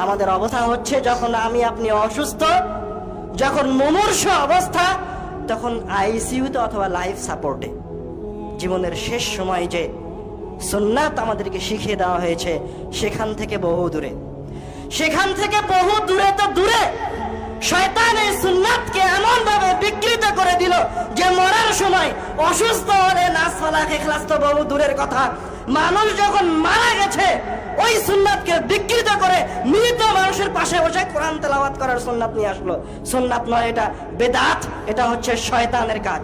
আমাদের অবস্থা হচ্ছে যখন আমি আপনি অসুস্থ, যখন মুমূর্ষ অবস্থা, তখন আইসিইউতে অথবা লাইফ সাপোর্টে। জীবনের শেষ সময় যে সুন্নাত আমাদেরকে শিখিয়ে দেওয়া হয়েছে সেখান থেকে বহু দূরে, সেখান থেকে বহু দূরে তো দূরে শয়তান এই সুন্নাতকে এমন ভাবে বিকৃত করে দিল যে মরার সময় অসুস্থ হলে নাস ফালাক ইখলাস তো বহু দূরের কথা, মানুষ যখন মারা গেছে ওই সুন্নাতকে বিকৃত করে মৃত মানুষের পাশে বসে কোরআন তেলাওয়াত করার সুন্নাত নিয়ে আসলো। সুন্নাত নয়, এটা বেদাত, এটা হচ্ছে শয়তানের কাজ।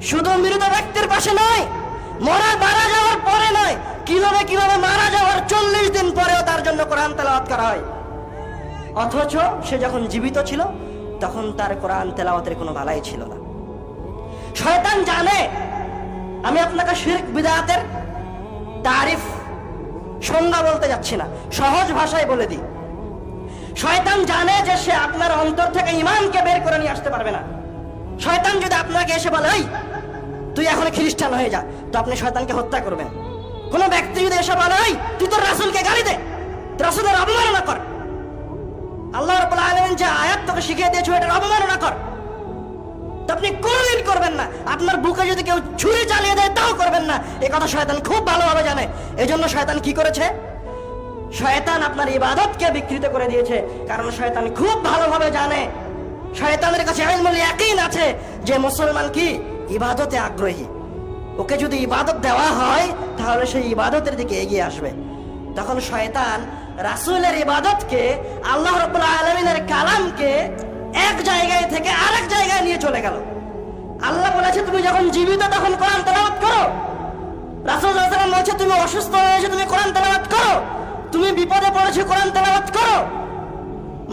শুধু মৃত ব্যক্তির পাশে নয়, মারা যাওয়ার পরে নয়, কিভাবে মারা যাওয়ার 40 দিন পরেও তার জন্য কোরআন তেলাওয়াত করা হয়। অথচ সে যখন জীবিত ছিল তখন তার কোরআন তেলাওয়াতের কোনো বালাই ছিল না। শয়তান জানে, আমি আপনাকে শিরক বিদআতের তারিফ সংজ্ঞা বলতে যাচ্ছি না, সহজ ভাষায় বলে দিই। শয়তান জানে যে সে আপনার অন্তর থেকে ঈমানকে বের করে নিয়ে আসতে পারবে না। শয়তান যদি আপনাকে এসে বলে এই তুই এখন খ্রিস্টান হয়ে যা, তো আপনি শয়তানকে হত্যা করবেন। কোন ব্যক্তি যদি এসে বলে এই তুই তোর রাসূলকে গালি দে, রাসূলের অবমাননা কর, আল্লাহ রাব্বুল আলামিন যে আয়াত তোকে শিখিয়ে দিয়েছে এটার অবমাননা কর, তো আপনি কোনদিন করবেন না। আপনার বুকে যদি কেউ ছুরি চালিয়ে দেয় তাও করবেন না। এই কথা শয়তান খুব ভালোভাবে জানে। এজন্য শয়তান কি করেছে? শয়তান আপনার ইবাদতকে বিকৃত করে দিয়েছে, কারণ শয়তান খুব ভালোভাবে জানে, শয়তানের কাছে ইলমুল ইয়াকিন আছে যে মুসলমান কি ইবাদতে আগ্রহী। ওকে যদি ইবাদত দেওয়া হয় তাহলে সেই ইবাদতের দিকে এগিয়ে আসবে। তখন শয়তান রাসূলের ইবাদতকে, আল্লাহ রাব্বুল আলামিনের কালামকে এক জায়গায় থেকে আরেক জায়গায় নিয়ে চলে গেল। আল্লাহ বলেছে তুমি যখন জীবিত তখন কোরআন তেলাওয়াত করো, রাসূল সাল্লাল্লাহু আলাইহি ওয়াসাল্লাম বলেছে তুমি অসুস্থ হয়েছে তুমি কোরআন তেলাওয়াত করো, তুমি বিপদে পড়েছো কোরআন তেলাওয়াত করো,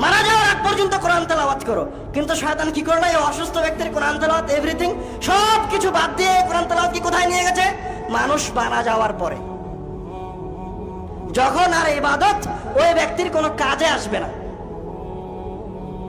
মারা যাওয়ার আগ পর্যন্ত কোরআন তেলাওয়াত করো। কিন্তু শয়তান কি করলো? এই অসুস্থ ব্যক্তির কোরআন তেলাওয়াত এভরিথিং সব কিছু বাদ দিয়ে কোরআন তেলাওয়াত কি কোথায় নিয়ে গেছে? মানুষ মারা যাওয়ার পরে, যখন আর ইবাদত ওই ব্যক্তির কোনো কাজে আসবে না।